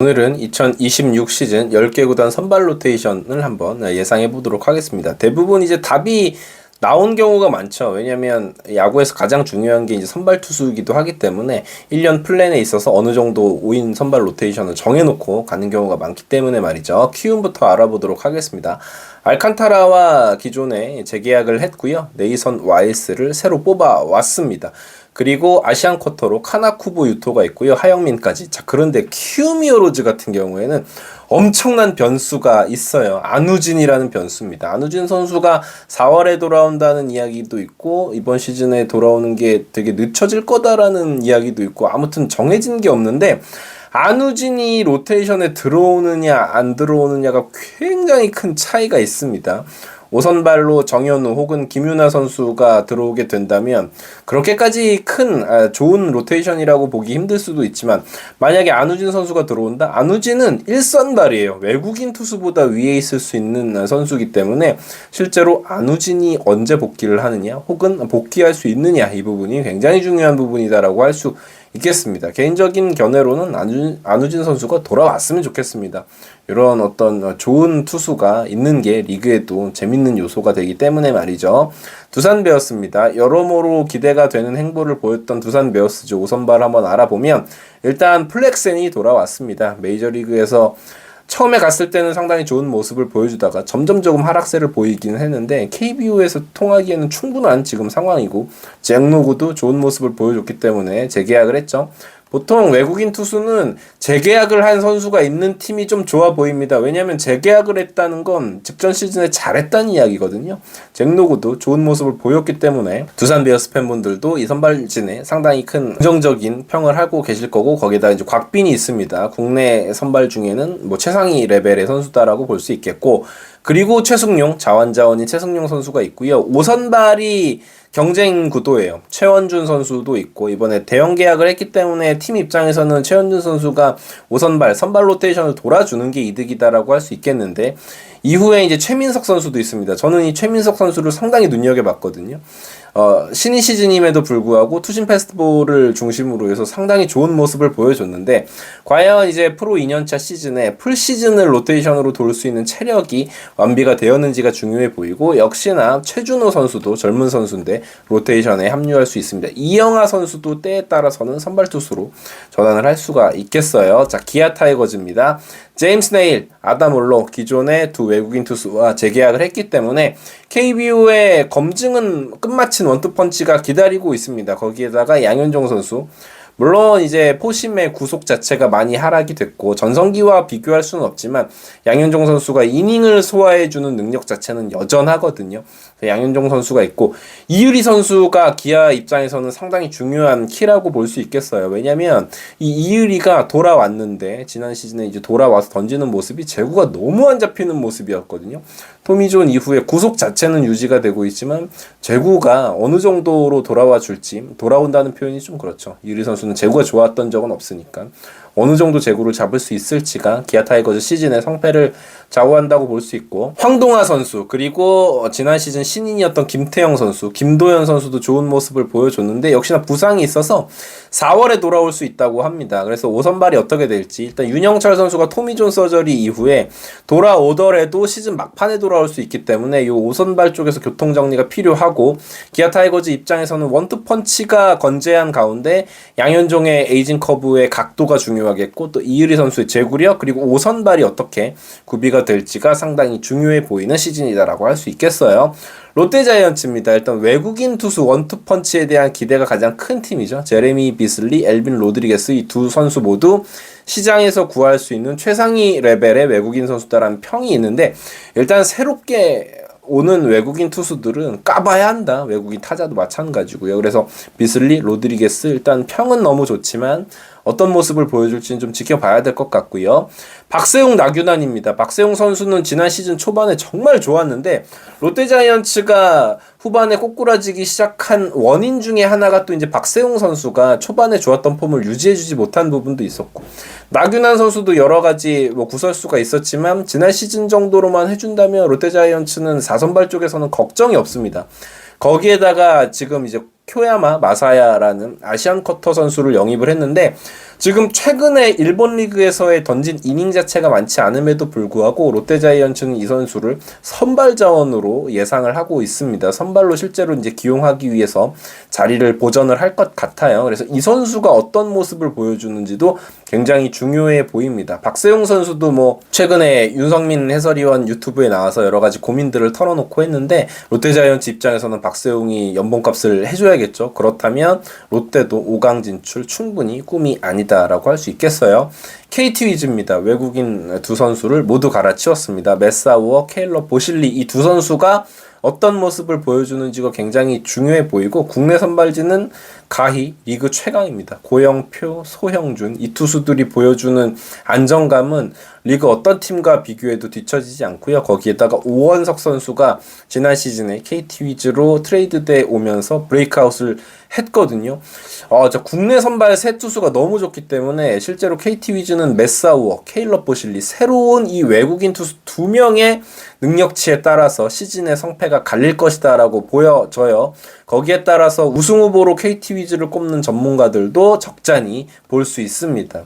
오늘은 2026 시즌 10개 구단 선발 로테이션을 한번 예상해 보도록 하겠습니다. 대부분 이제 답이 나온 경우가 많죠. 왜냐면 야구에서 가장 중요한 게 이제 선발 투수이기도 하기 때문에 1년 플랜에 있어서 어느 정도 5인 선발 로테이션을 정해놓고 가는 경우가 많기 때문에 말이죠. 키움부터 알아보도록 하겠습니다. 알칸타라와 기존에 재계약을 했고요. 네이선 와일스를 새로 뽑아왔습니다. 그리고 아시안 쿼터로 카나쿠보 유토가 있고요. 하영민까지. 자, 그런데 키움히어로즈 같은 경우에는 엄청난 변수가 있어요. 안우진이라는 변수입니다. 안우진 선수가 4월에 돌아온다는 이야기도 있고 이번 시즌에 돌아오는 게 되게 늦춰질 거다라는 이야기도 있고 아무튼 정해진 게 없는데 안우진이 로테이션에 들어오느냐 안 들어오느냐가 굉장히 큰 차이가 있습니다. 5선발로 정현우 혹은 김윤아 선수가 들어오게 된다면 그렇게까지 큰 좋은 로테이션이라고 보기 힘들 수도 있지만 만약에 안우진 선수가 들어온다? 안우진은 1선발이에요. 외국인 투수보다 위에 있을 수 있는 선수이기 때문에 실제로 안우진이 언제 복귀를 하느냐 혹은 복귀할 수 있느냐 이 부분이 굉장히 중요한 부분이다라고 할 수 있겠습니다. 개인적인 견해로는 안우진 선수가 돌아왔으면 좋겠습니다. 이런 어떤 좋은 투수가 있는 게 리그에도 재밌는 요소가 되기 때문에 말이죠. 두산 베어스입니다. 여러모로 기대가 되는 행보를 보였던 두산 베어스죠. 5선발 한번 알아보면 일단 플렉센이 돌아왔습니다. 메이저리그에서 처음에 갔을 때는 상당히 좋은 모습을 보여주다가 점점 조금 하락세를 보이기는 했는데 KBO에서 통하기에는 충분한 지금 상황이고 잭로그도 좋은 모습을 보여줬기 때문에 재계약을 했죠. 보통 외국인 투수는 재계약을 한 선수가 있는 팀이 좀 좋아 보입니다. 왜냐하면 재계약을 했다는 건 직전 시즌에 잘했다는 이야기거든요. 잭로그도 좋은 모습을 보였기 때문에 두산 베어스 팬분들도 이 선발진에 상당히 큰 긍정적인 평을 하고 계실 거고 거기다 이제 곽빈이 있습니다. 국내 선발 중에는 뭐 최상위 레벨의 선수다라고 볼 수 있겠고 그리고 최승용 자원인 최승용 선수가 있고요. 5선발이 경쟁 구도예요. 최원준 선수도 있고 이번에 대형 계약을 했기 때문에 팀 입장에서는 최원준 선수가 5선발 선발 로테이션을 돌아주는 게 이득이다라고 할 수 있겠는데 이후에 이제 최민석 선수도 있습니다. 저는 이 최민석 선수를 상당히 눈여겨봤거든요. 신인 시즌임에도 불구하고 투심 페스티벌을 중심으로 해서 상당히 좋은 모습을 보여줬는데 과연 이제 프로 2년차 시즌에 풀 시즌을 로테이션으로 돌 수 있는 체력이 완비가 되었는지가 중요해 보이고 역시나 최준호 선수도 젊은 선수인데 로테이션에 합류할 수 있습니다. 이영하 선수도 때에 따라서는 선발 투수로 전환을 할 수가 있겠어요. 자, 기아 타이거즈입니다. 제임스 네일, 아담 올로 기존의 두 외국인 투수와 재계약을 했기 때문에 KBO의 검증은 끝마친 원투펀치가 기다리고 있습니다. 거기에다가 양현종 선수 물론 이제 포심의 구속 자체가 많이 하락이 됐고 전성기와 비교할 수는 없지만 양현종 선수가 이닝을 소화해주는 능력 자체는 여전하거든요. 양현종 선수가 있고 이유리 선수가 기아 입장에서는 상당히 중요한 키라고 볼 수 있겠어요. 왜냐면 이 이유리가 돌아왔는데 지난 시즌에 이제 돌아와서 던지는 모습이 제구가 너무 안 잡히는 모습이었거든요. 토미존 이후에 구속 자체는 유지가 되고 있지만 제구가 어느 정도로 돌아와 줄지 돌아온다는 표현이 좀 그렇죠. 이유리 선수는 제구가 좋았던 적은 없으니까 어느 정도 제구를 잡을 수 있을지가 기아 타이거즈 시즌의 성패를 좌우한다고 볼 수 있고 황동하 선수 그리고 지난 시즌 신인이었던 김태형 선수 김도현 선수도 좋은 모습을 보여줬는데 역시나 부상이 있어서 4월에 돌아올 수 있다고 합니다. 그래서 5선발이 어떻게 될지 일단 윤영철 선수가 토미존 서저리 이후에 돌아오더라도 시즌 막판에 돌아올 수 있기 때문에 이 5선발 쪽에서 교통정리가 필요하고 기아 타이거즈 입장에서는 원투펀치가 건재한 가운데 양현종의 에이징 커브의 각도가 중요하겠고 또 이유리 선수의 제구력 그리고 5선발이 어떻게 구비가 될지가 상당히 중요해 보이는 시즌이다라고 할 수 있겠어요. 롯데자이언츠입니다. 일단 외국인 투수 원투펀치에 대한 기대가 가장 큰 팀이죠. 제레미 비슬리, 엘빈 로드리게스 이 두 선수 모두 시장에서 구할 수 있는 최상위 레벨의 외국인 선수다라는 평이 있는데 일단 새롭게 오는 외국인 투수들은 까봐야 한다. 외국인 타자도 마찬가지고요. 그래서 비슬리, 로드리게스 일단 평은 너무 좋지만 어떤 모습을 보여줄지는 좀 지켜봐야 될 것 같고요. 박세웅 나균환입니다. 박세웅 선수는 지난 시즌 초반에 정말 좋았는데 롯데자이언츠가 후반에 꼬꾸라지기 시작한 원인 중에 하나가 또 이제 박세웅 선수가 초반에 좋았던 폼을 유지해주지 못한 부분도 있었고 나균환 선수도 여러 가지 구설수가 있었지만 지난 시즌 정도로만 해준다면 롯데자이언츠는 4선발 쪽에서는 걱정이 없습니다. 거기에다가 지금 이제 쿄야마 마사야라는 아시안 쿼터 선수를 영입을 했는데 지금 최근에 일본 리그에서의 던진 이닝 자체가 많지 않음에도 불구하고 롯데자이언츠는 이 선수를 선발 자원으로 예상을 하고 있습니다. 선발로 실제로 이제 기용하기 위해서 자리를 보전을 할 것 같아요. 그래서 이 선수가 어떤 모습을 보여주는지도 굉장히 중요해 보입니다. 박세웅 선수도 뭐 최근에 윤성민 해설위원 유튜브에 나와서 여러 가지 고민들을 털어놓고 했는데 롯데자이언츠 입장에서는 박세웅이 연봉값을 해줘야겠죠. 그렇다면 롯데도 5강 진출 충분히 꿈이 아니다라고 할 수 있겠어요. KT 위즈입니다. 외국인 두 선수를 모두 갈아치웠습니다. 메사우어, 케일러 보실리 이 두 선수가 어떤 모습을 보여주는지가 굉장히 중요해 보이고 국내 선발진은 가히 리그 최강입니다. 고영표, 소형준 이 투수들이 보여주는 안정감은 리그 어떤 팀과 비교해도 뒤처지지 않고요. 거기에다가 오원석 선수가 지난 시즌에 KT 위즈로 트레이드돼 오면서 브레이크아웃을 했거든요. 저 국내 선발 세 투수가 너무 좋기 때문에 실제로 KT 위즈는 메사우어, 케일러 보실리 새로운 이 외국인 투수 2명의 능력치에 따라서 시즌의 성패가 갈릴 것이다 라고 보여져요. 거기에 따라서 우승 후보로 KT 위즈를 꼽는 전문가들도 적잖이 볼 수 있습니다.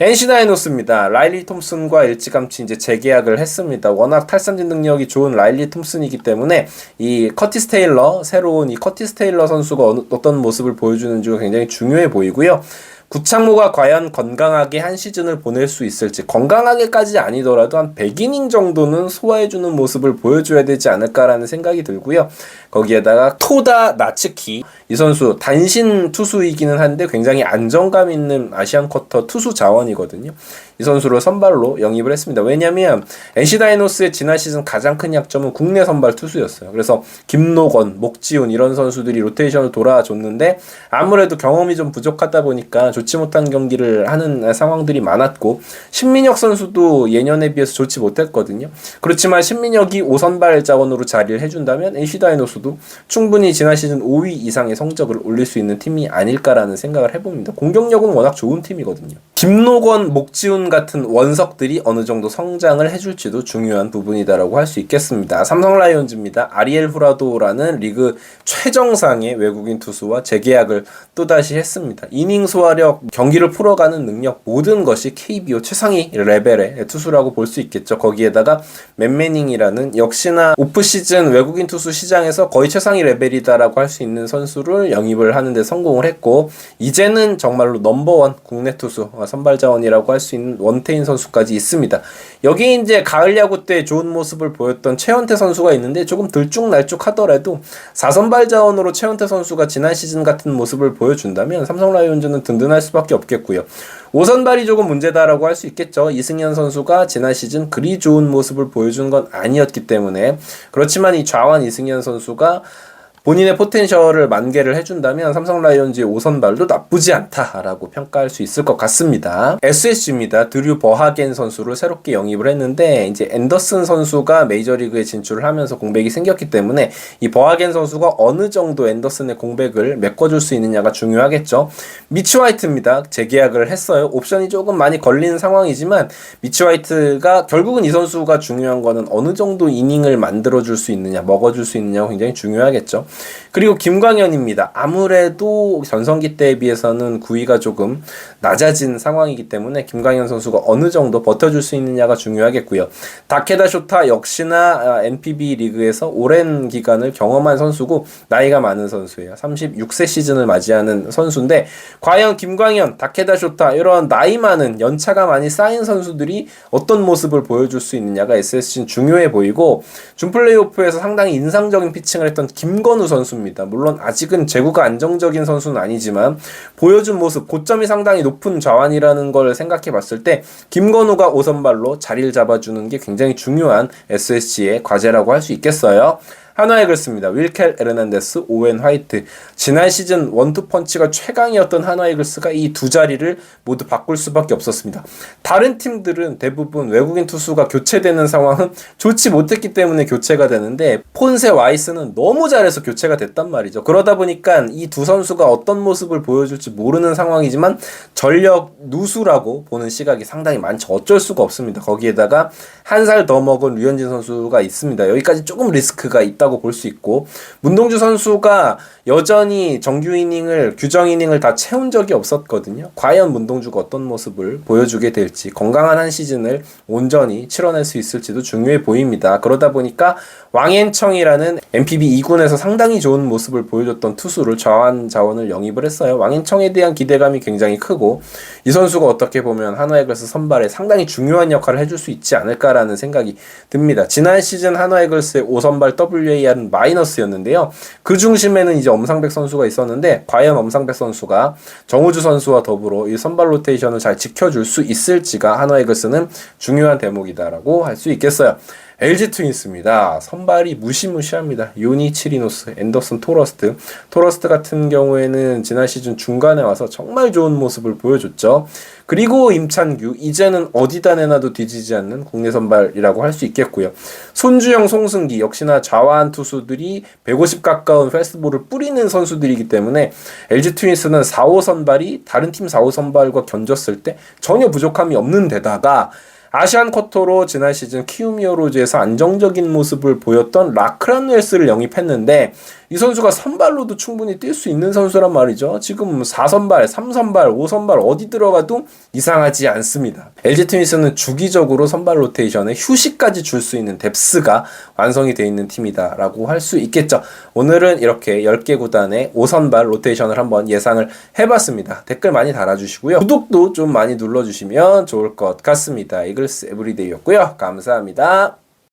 NC 다이노스입니다. 라일리 톰슨과 일찌감치 이제 재계약을 했습니다. 워낙 탈삼진 능력이 좋은 라일리 톰슨이기 때문에 이 커티스 테일러, 새로운 이 커티스 테일러 선수가 어떤 모습을 보여주는지가 굉장히 중요해 보이고요. 구창모가 과연 건강하게 한 시즌을 보낼 수 있을지, 건강하게까지 아니더라도 한 100이닝 정도는 소화해주는 모습을 보여줘야 되지 않을까라는 생각이 들고요. 거기에다가 토다 나츠키 이 선수 단신 투수이기는 한데 굉장히 안정감 있는 아시안 쿼터 투수 자원이거든요. 이 선수를 선발로 영입을 했습니다. 왜냐면 NC 다이노스의 지난 시즌 가장 큰 약점은 국내 선발 투수였어요. 그래서 김노건, 목지훈 이런 선수들이 로테이션을 돌아줬는데 아무래도 경험이 좀 부족하다 보니까 좋지 못한 경기를 하는 상황들이 많았고 신민혁 선수도 예년에 비해서 좋지 못했거든요. 그렇지만 신민혁이 5선발 자원으로 자리를 해준다면 NC 다이노스도 충분히 지난 시즌 5위 이상의 성적을 올릴 수 있는 팀이 아닐까라는 생각을 해봅니다. 공격력은 워낙 좋은 팀이거든요. 김노건, 목지훈 같은 원석들이 어느 정도 성장을 해줄지도 중요한 부분이다라고 할 수 있겠습니다. 삼성 라이온즈입니다. 아리엘 후라도라는 리그 최정상의 외국인 투수와 재계약을 또다시 했습니다. 이닝 소화력, 경기를 풀어가는 능력 모든 것이 KBO 최상위 레벨의 투수라고 볼 수 있겠죠. 거기에다가 맨매닝이라는 역시나 오프시즌 외국인 투수 시장에서 거의 최상위 레벨이다라고 할 수 있는 선수를 영입을 하는데 성공을 했고 이제는 정말로 넘버원 국내 투수 선발 자원이라고 할 수 있는 원태인 선수까지 있습니다. 여기 이제 가을 야구 때 좋은 모습을 보였던 최원태 선수가 있는데 조금 들쭉날쭉하더라도 4선발 자원으로 최원태 선수가 지난 시즌 같은 모습을 보여준다면 삼성 라이온즈는 든든할 수밖에 없겠고요. 5선발이 조금 문제다라고 할 수 있겠죠. 이승현 선수가 지난 시즌 그리 좋은 모습을 보여준 건 아니었기 때문에 그렇지만 이 좌완 이승현 선수가 본인의 포텐셜을 만개를 해준다면 삼성 라이온즈의 5선발도 나쁘지 않다라고 평가할 수 있을 것 같습니다. SSG입니다. 드류 버하겐 선수를 새롭게 영입을 했는데 이제 앤더슨 선수가 메이저리그에 진출을 하면서 공백이 생겼기 때문에 이 버하겐 선수가 어느 정도 앤더슨의 공백을 메꿔줄 수 있느냐가 중요하겠죠. 미치 화이트입니다. 재계약을 했어요. 옵션이 조금 많이 걸리는 상황이지만 미치 화이트가 결국은 이 선수가 중요한 거는 어느 정도 이닝을 만들어줄 수 있느냐, 먹어줄 수 있느냐가 굉장히 중요하겠죠. 그리고 김광현입니다. 아무래도 전성기 때에 비해서는 구위가 조금 낮아진 상황이기 때문에 김광현 선수가 어느 정도 버텨줄 수 있느냐가 중요하겠고요. 다케다 쇼타 역시나 NPB 리그에서 오랜 기간을 경험한 선수고 나이가 많은 선수예요. 36세 시즌을 맞이하는 선수인데 과연 김광현, 다케다 쇼타 이런 나이 많은 연차가 많이 쌓인 선수들이 어떤 모습을 보여줄 수 있느냐가 SSG는 중요해 보이고 준 플레이오프에서 상당히 인상적인 피칭을 했던 김건우 선수입니다. 물론 아직은 제구가 안정적인 선수는 아니지만 보여준 모습, 고점이 상당히 높은 좌완이라는 걸 생각해 봤을 때 김건우가 5선발로 자리를 잡아주는 게 굉장히 중요한 SSG의 과제라고 할 수 있겠어요. 한화 이글스입니다. 윌켈 에르난데스, 오웬 화이트. 지난 시즌 원투펀치가 최강이었던 한화 이글스가 이 두 자리를 모두 바꿀 수밖에 없었습니다. 다른 팀들은 대부분 외국인 투수가 교체되는 상황은 좋지 못했기 때문에 교체가 되는데 폰세 와이스는 너무 잘해서 교체가 됐단 말이죠. 그러다 보니까 이 두 선수가 어떤 모습을 보여줄지 모르는 상황이지만 전력 누수라고 보는 시각이 상당히 많죠. 어쩔 수가 없습니다. 거기에다가 한 살 더 먹은 류현진 선수가 있습니다. 여기까지 조금 리스크가 있다고 있다고 볼 수 있고, 문동주 선수가 여전히 정규 이닝을, 규정 이닝을 다 채운 적이 없었거든요. 과연 문동주가 어떤 모습을 보여주게 될지, 건강한 한 시즌을 온전히 치러낼 수 있을지도 중요해 보입니다. 그러다 보니까 왕앤청이라는 NPB 2군에서 상당히 좋은 모습을 보여줬던 투수를 좌완 자원을 영입을 했어요. 왕앤청에 대한 기대감이 굉장히 크고, 이 선수가 어떻게 보면 한화이글스 선발에 상당히 중요한 역할을 해줄 수 있지 않을까라는 생각이 듭니다. 지난 시즌 한화이글스의 5선발 WAR은 마이너스였는데요. 그 중심에는 이제 엄상백 선수가 있었는데, 과연 엄상백 선수가 정우주 선수와 더불어 이 선발 로테이션을 잘 지켜줄 수 있을지가 한화이글스는 중요한 대목이다라고 할 수 있겠어요. LG 트윈스입니다. 선발이 무시무시합니다. 요니 치리노스, 앤더슨 토러스트. 토러스트 같은 경우에는 지난 시즌 중간에 와서 정말 좋은 모습을 보여줬죠. 그리고 임찬규, 이제는 어디다 내놔도 뒤지지 않는 국내 선발이라고 할 수 있겠고요. 손주영, 송승기, 역시나 좌완 투수들이 150 가까운 패스트볼을 뿌리는 선수들이기 때문에 LG 트윈스는 4호 선발이 다른 팀 4호 선발과 견졌을 때 전혀 부족함이 없는 데다가 아시안 쿼터로 지난 시즌 키움 히어로즈에서 안정적인 모습을 보였던 라크란 웰스를 영입했는데, 이 선수가 선발로도 충분히 뛸 수 있는 선수란 말이죠. 지금 4선발, 3선발, 5선발 어디 들어가도 이상하지 않습니다. LG 트윈스는 주기적으로 선발 로테이션에 휴식까지 줄 수 있는 뎁스가 완성이 되어 있는 팀이다라고 할 수 있겠죠. 오늘은 이렇게 10개 구단의 5선발 로테이션을 한번 예상을 해봤습니다. 댓글 많이 달아주시고요. 구독도 좀 많이 눌러주시면 좋을 것 같습니다. 이글스 에브리데이였고요. 감사합니다.